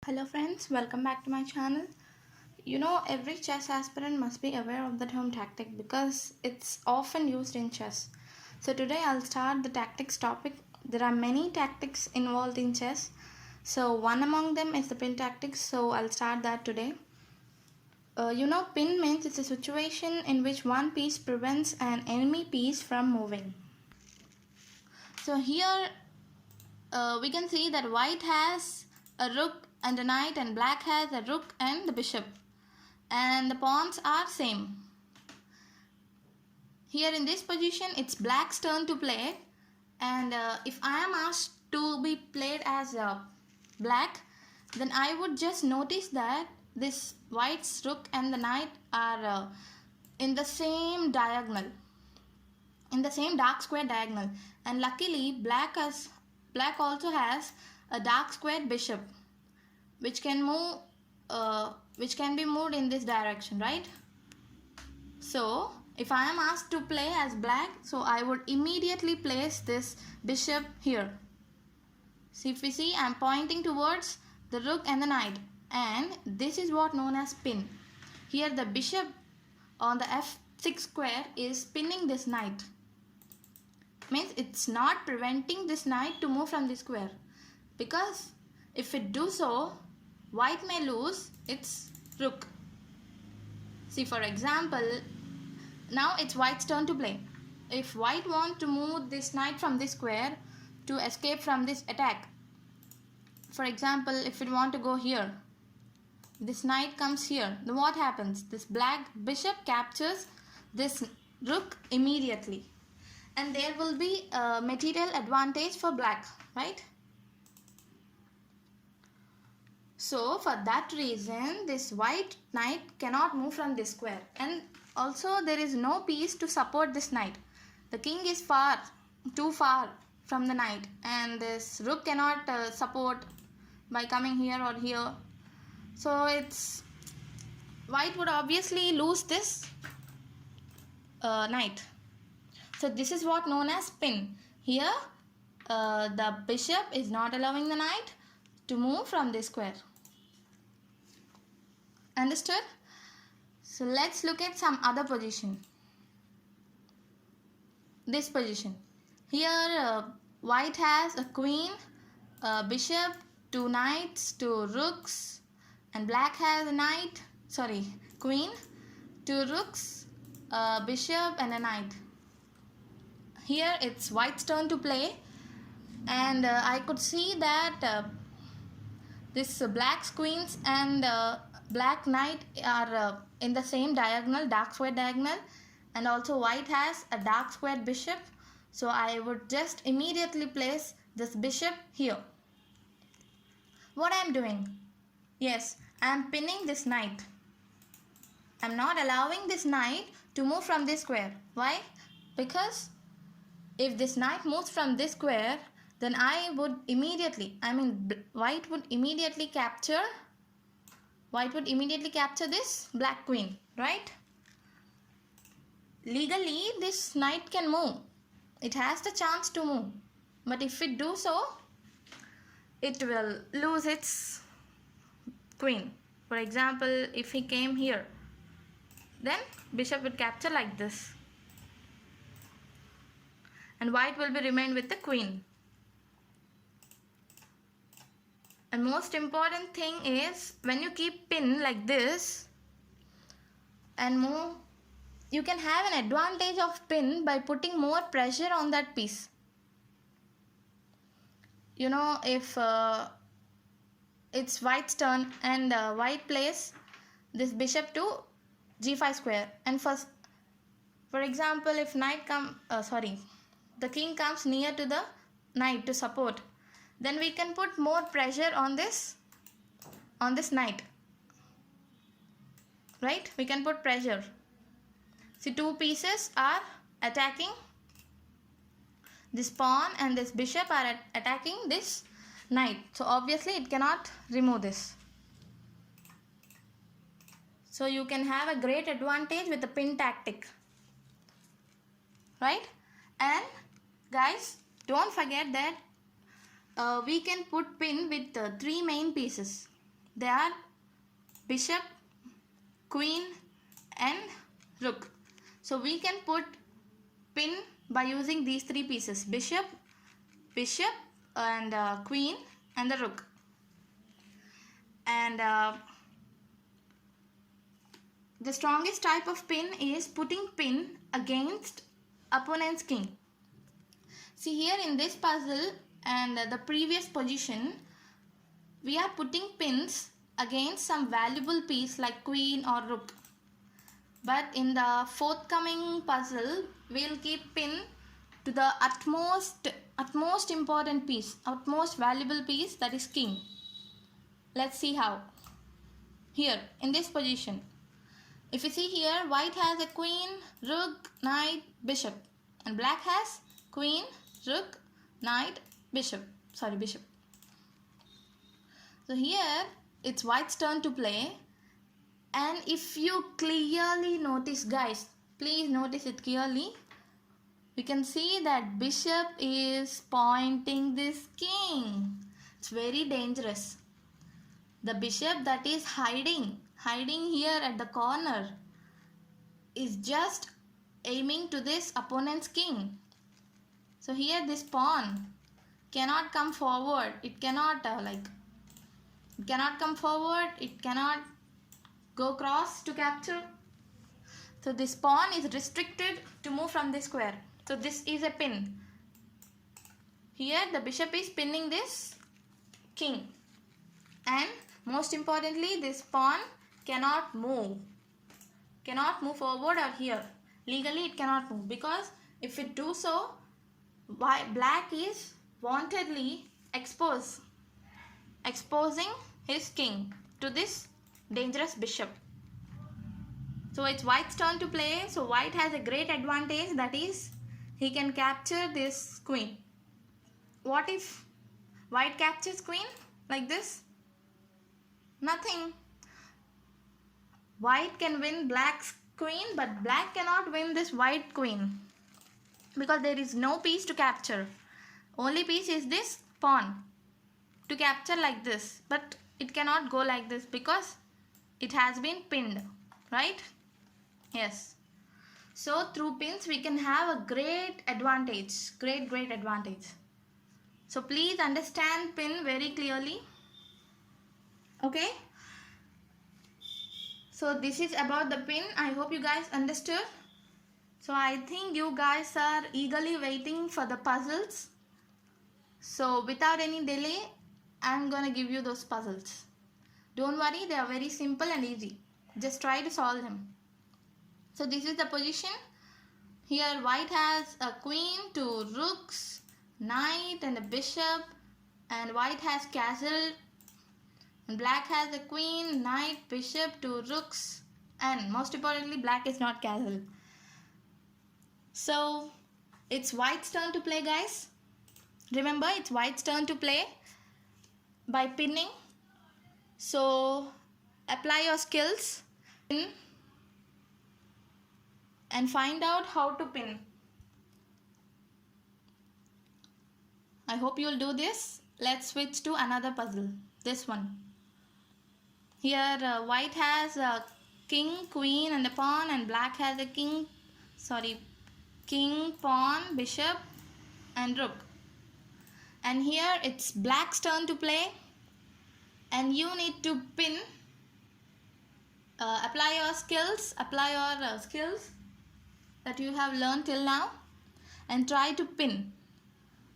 Hello friends, welcome back to my channel. Every chess aspirant must be aware of the term tactic because it's often used in chess. So today I'll start the tactics topic. There are many tactics involved in chess. So one among them is the pin tactics, so I'll start that today. Pin means it's a situation in which one piece prevents an enemy piece from moving. So here we can see that white has a rook and a knight and black has a rook and the bishop, and the pawns are same. Here in this position it's black's turn to play, and if I am asked to be played as black, then I would just notice that this white's rook and the knight are in the same diagonal, in the same dark square diagonal, and luckily black also has a dark squared bishop which can be moved in this direction, right? So if I am asked to play as black, so I would immediately place this bishop here. So if we see, I am pointing towards the rook and the knight, and this is what known as pin. Here the bishop on the f6 square is pinning this knight. Means it's not preventing this knight to move from the square, because if it do so, white may lose its rook. See, for example, now it's white's turn to play. If white want to move this knight from this square to escape from this attack, for example, if it want to go here, this knight comes here, then what happens? This black bishop captures this rook immediately, and there will be a material advantage for black, right? So for that reason, this white knight cannot move from this square, and also there is no piece to support this knight. The king is too far from the knight, and this rook cannot support by coming here or here. So it's white would obviously lose this knight. So this is what known as pin. Here the bishop is not allowing the knight to move from this square. Understood? So let's look at some other position. This position. Here white has a queen, a bishop, two knights, two rooks, and black has a queen, two rooks, a bishop and a knight. Here it's white's turn to play, and I could see that this black's queens and black knight are in the same diagonal, dark square diagonal, and also white has a dark squared bishop. So I would just immediately place this bishop here. What I am doing? Yes, I am pinning this knight. I am not allowing this knight to move from this square. Why? Because if this knight moves from this square, then white would immediately capture this black queen, right? Legally, this knight can move. It has the chance to move. But if it do so, it will lose its queen. For example, if he came here, then bishop would capture like this, and white will be remain with the queen. And most important thing is, when you keep pin like this and move, you can have an advantage of pin by putting more pressure on that piece. If it's white's turn and white plays this bishop to g5 square, and for example, if the king comes near to the knight to support, then we can put more pressure on this knight, right? We can put pressure. See, two pieces are attacking, this pawn and this bishop are attacking this knight, so obviously it cannot remove this. So you can have a great advantage with the pin tactic, right? And guys, don't forget that we can put pin with three main pieces. They are bishop, queen and rook. So we can put pin by using these three pieces: bishop, bishop and queen and the rook. And the strongest type of pin is putting pin against opponent's king. See, here in this puzzle and the previous position, we are putting pins against some valuable piece like queen or rook. But in the forthcoming puzzle, we'll keep pin to the utmost important piece, utmost valuable piece, that is king. Let's see how. Here in this position, if you see here, white has a queen, rook, knight, bishop, and black has queen, rook, knight, bishop. Bishop. So here it's white's turn to play, and if you clearly notice, guys, please notice it clearly, you can see that bishop is pointing this king. It's very dangerous. The bishop that is hiding here at the corner is just aiming to this opponent's king. So here this pawn cannot come forward. It cannot it cannot come forward. It cannot go cross to capture. So this pawn is restricted to move from this square. So this is a pin. Here the bishop is pinning this king, and most importantly, this pawn cannot move forward or here. Legally it cannot move, because if it do so, black is wantedly exposing his king to this dangerous bishop. So it's white's turn to play. So white has a great advantage, that is he can capture this queen. What if white captures queen like this? Nothing. White can win black's queen, but black cannot win this white queen, because there is no piece to capture. Only piece is this pawn to capture like this, but it cannot go like this because it has been pinned, right? Yes. So through pins we can have a great advantage, great advantage. So please understand pin very clearly. Okay, so this is about the pin. I hope you guys understood. So I think you guys are eagerly waiting for the puzzles. So without any delay, I'm gonna give you those puzzles. Don't worry, they are very simple and easy. Just try to solve them. So this is the position. Here white has a queen, two rooks, knight and a bishop, and white has castle. And black has a queen, knight, bishop, two rooks, and most importantly, black is not castle. So it's white's turn to play, guys. Remember, it's white's turn to play by pinning. So apply your skills and find out how to pin. I hope you'll do this. Let's switch to another puzzle. This one. Here white has a king, queen and a pawn, and black has a king, pawn, bishop and rook. And here it's black's turn to play, and you need to pin. Apply your skills that you have learned till now, and try to pin.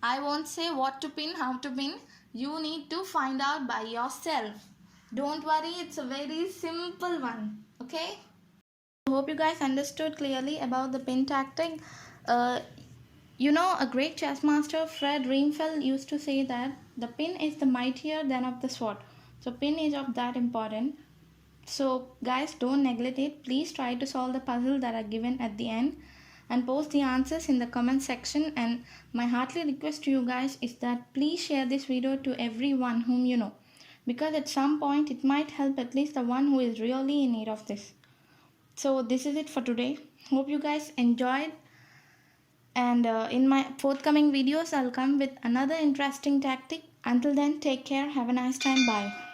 I won't say what to pin, how to pin. You need to find out by yourself. Don't worry, it's a very simple one. Okay? I hope you guys understood clearly about the pin tactic. You know, a great chess master, Fred Riemfeld, used to say that the pin is the mightier than of the sword. So pin is of that important. So guys, don't neglect it. Please try to solve the puzzle that are given at the end, and post the answers in the comment section. And my heartly request to you guys is that please share this video to everyone whom you know, because at some point it might help at least the one who is really in need of this. So this is it for today. Hope you guys enjoyed, and in my forthcoming videos I'll come with another interesting tactic. Until then, take care, have a nice time, bye.